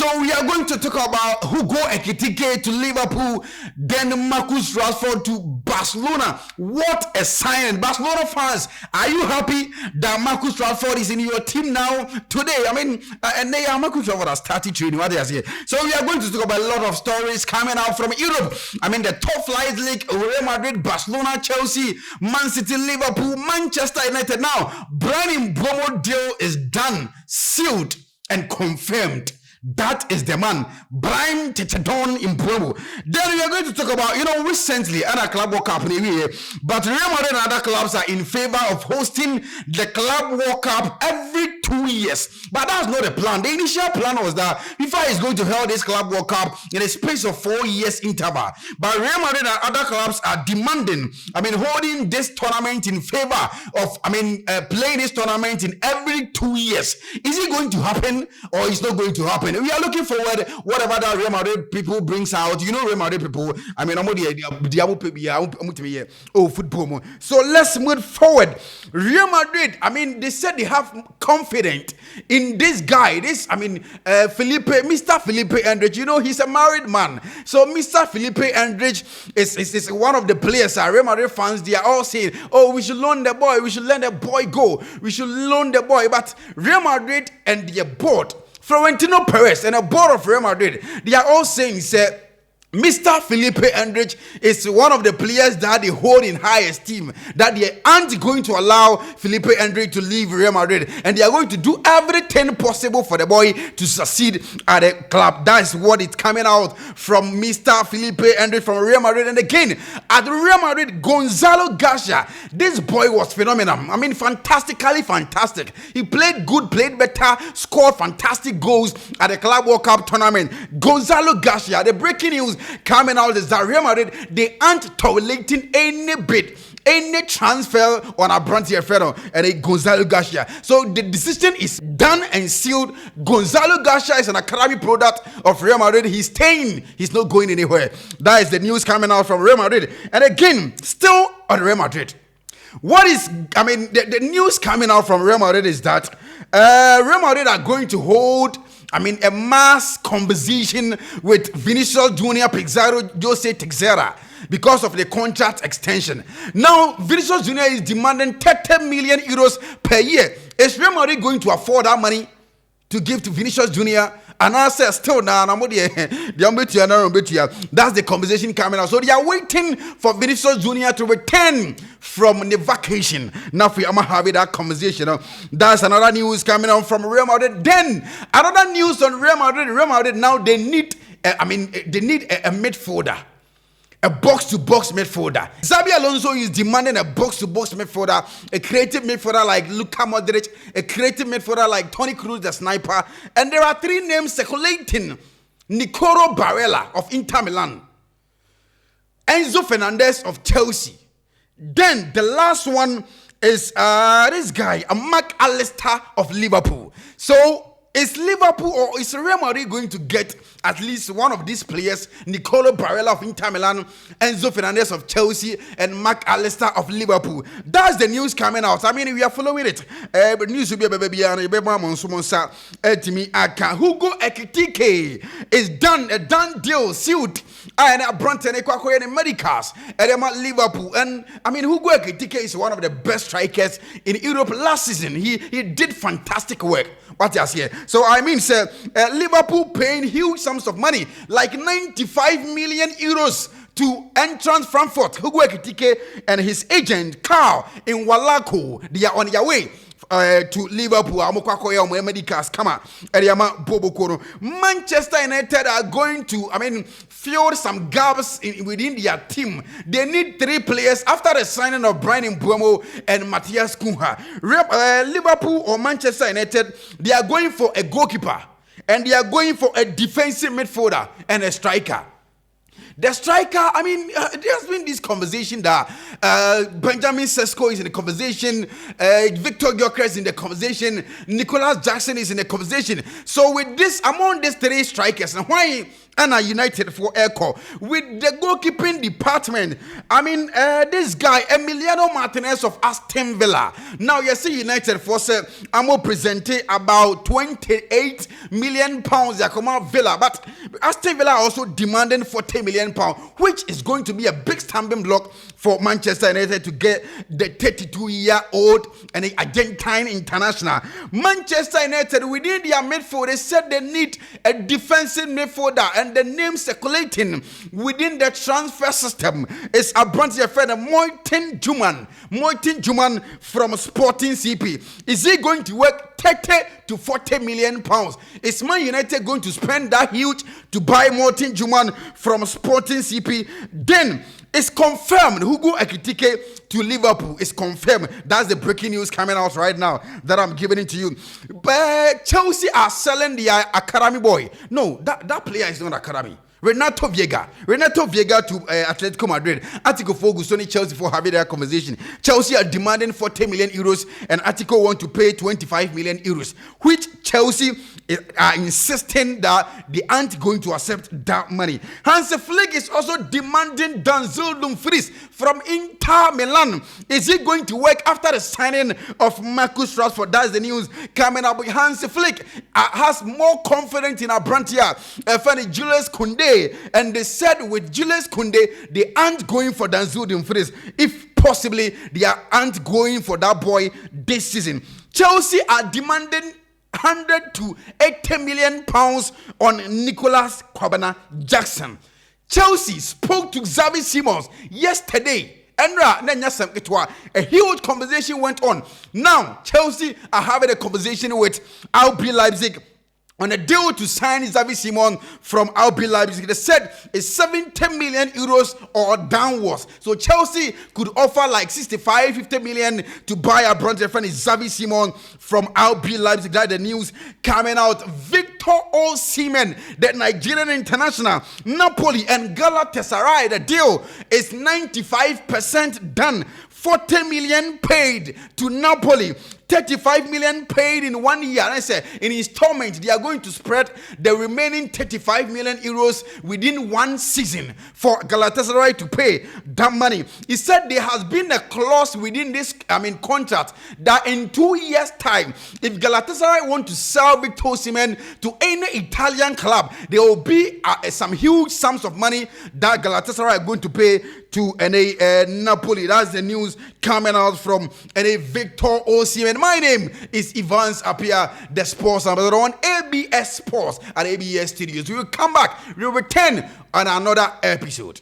So we are going to talk about Hugo Ekitike to Liverpool, then Marcus Rashford to Barcelona. What a sign. Barcelona fans, are you happy that Marcus Rashford is in your team now today? And Marcus Rashford has started training. What is here? So we are going to talk about a lot of stories coming out from Europe. The top flight league, Real Madrid, Barcelona, Chelsea, Man City, Liverpool, Manchester United. Now, Bryan Mbeumo deal is done, sealed, and confirmed. That is the man, Bryan Mbeumo. Then we are going to talk about, recently, other club World Cup, but Real Madrid and other clubs are in favor of hosting the Club World Cup every 2 years. But that's not the plan. The initial plan was that FIFA is going to hold this Club World Cup in a space of 4 years interval. But Real Madrid and other clubs are demanding, holding this tournament in favor of, playing this tournament in every 2 years. Is it going to happen or is not going to happen? We are looking forward whatever that Real Madrid people brings out. Real Madrid people, football. So let's move forward. Real Madrid, they said they have confidence in this guy. Mr. Felipe Endrich. He's a married man. So Mr. Felipe Endrich is one of the players. Real Madrid fans, they are all saying, we should loan the boy. We should let the boy go. We should loan the boy. But Real Madrid and their board, Florentino Perez and a board of Real Madrid, they are all saying, Mr. Felipe Endrich is one of the players that they hold in high esteem, that they aren't going to allow Felipe Endrich to leave Real Madrid, and they are going to do everything possible for the boy to succeed at the club. That's what is coming out from Mr. Felipe Endrich from Real Madrid. And again, at Real Madrid, Gonzalo Garcia, this boy was phenomenal. Fantastically fantastic. He played good, played better, scored fantastic goals at the Club World Cup tournament. Gonzalo Garcia, the breaking news coming out is that Real Madrid, they aren't tolerating any bid, any transfer on a Branty Ferro and a Gonzalo Garcia. So the decision is done and sealed. Gonzalo Garcia is an academy product of Real Madrid. He's staying. He's not going anywhere. That is the news coming out from Real Madrid. And again, still on Real Madrid. What is, the news coming out from Real Madrid is that Real Madrid are going to hold a mass conversation with Vinicius Junior, Pizarro, Jose Teixeira because of the contract extension. Now, Vinicius Junior is demanding 30 million euros per year. Is Real Madrid going to afford that money to give to Vinicius Junior? And I said, still now, that's the conversation coming out. So they are waiting for Vinicius Junior to return from the vacation. Now, we are having that conversation. That's another news coming out from Real Madrid. Then, another news on Real Madrid. Real Madrid now, they need a midfielder. A box-to-box midfielder. Xabi Alonso is demanding a box-to-box midfielder, a creative midfielder like Luka Modric, a creative midfielder like Toni Kroos, the sniper. And there are three names circulating. Nicolo Barella of Inter Milan, Enzo Fernandez of Chelsea. Then the last one is this guy, Mac Allister of Liverpool. So is Liverpool or is Real Madrid going to get at least one of these players, Nicolo Barella of Inter Milan, Enzo Fernandez of Chelsea, and Mac Allister of Liverpool? That's the news coming out. We are following it. But news will be Hugo Ekitike is done, a done deal, sealed. And Branton and medicals and Liverpool. And Hugo Ekitike is one of the best strikers in Europe last season. He did fantastic work. What else here? So Liverpool paying huge sums of money, like 95 million euros to entrance Frankfurt. Hugo Ekitike and his agent Carl in Wallako, they are on their way to Liverpool. Manchester United are going to fill some gaps within their team. They need 3 players after the signing of Bryan Mbeumo and Matthias Cunha. Liverpool or Manchester United, they are going for a goalkeeper and they are going for a defensive midfielder and a striker. The striker, there's been this conversation that Benjamin Sesko is in the conversation, Victor Gyökeres is in the conversation, Nicholas Jackson is in the conversation. So with this, among these 3 strikers, and why and United for Echo with the goalkeeping department. I mean, this guy Emiliano Martinez of Aston Villa. Now you see United for say I'm presenting about 28 million pounds. They come out Villa, but Aston Villa also demanding 40 million pounds, which is going to be a big stumbling block for Manchester United to get the 32-year-old and the Argentine international. Manchester United within their midfield, they said they need a defensive midfielder, and the name circulating within the transfer system is a branch friend Moitin Juman from Sporting CP. Is he going to work 30 to 40 million pounds? Is Man United going to spend that huge to buy Moitin Juman from Sporting CP? Then it's confirmed Hugo Ekitike to Liverpool. It's confirmed. That's the breaking news coming out right now that I'm giving it to you. But Chelsea are selling the academy boy. No, that player is not academy. Renato Vega to Atletico Madrid. Atletico focus on Chelsea for having that conversation. Chelsea are demanding 40 million euros and Atletico want to pay 25 million euros, which Chelsea are insisting that they aren't going to accept that money. Hansi Flick is also demanding Denzel Dumfries from Inter Milan. Is he going to work after the signing of Marcus Rashford? That's the news coming up. Hansi Flick has more confidence in Abrantia, Julius Koundé. And they said with Julius Koundé, they aren't going for Denzel Dumfries. If possibly, they aren't going for that boy this season. Chelsea are demanding 100 to 80 million pounds on Nicholas Kwabena Jackson. Chelsea spoke to Xavi Simons yesterday. A huge conversation went on. Now, Chelsea are having a conversation with RB Leipzig on a deal to sign Xavi Simons from RB Leipzig. They said it's 70 million euros or downwards. So Chelsea could offer like 65, 50 million to buy a bronze friend Xavi Simons from RB Leipzig. That's the news coming out. Victor Osimhen, the Nigerian international, Napoli and Galatasaray. The deal is 95% done. 40 million paid to Napoli, 35 million paid in 1 year. And I said in installment, they are going to spread the remaining 35 million euros within 1 season for Galatasaray to pay that money. He said there has been a clause within this contract that in 2 years' time, if Galatasaray want to sell Victor Osimhen to any Italian club, there will be some huge sums of money that Galatasaray are going to pay to Napoli. That's the news coming out from Victor Osimhen. My name is Evans Apia, the sports ambassador on ABS Sports at ABS Studios. We will come back. We will return on another episode.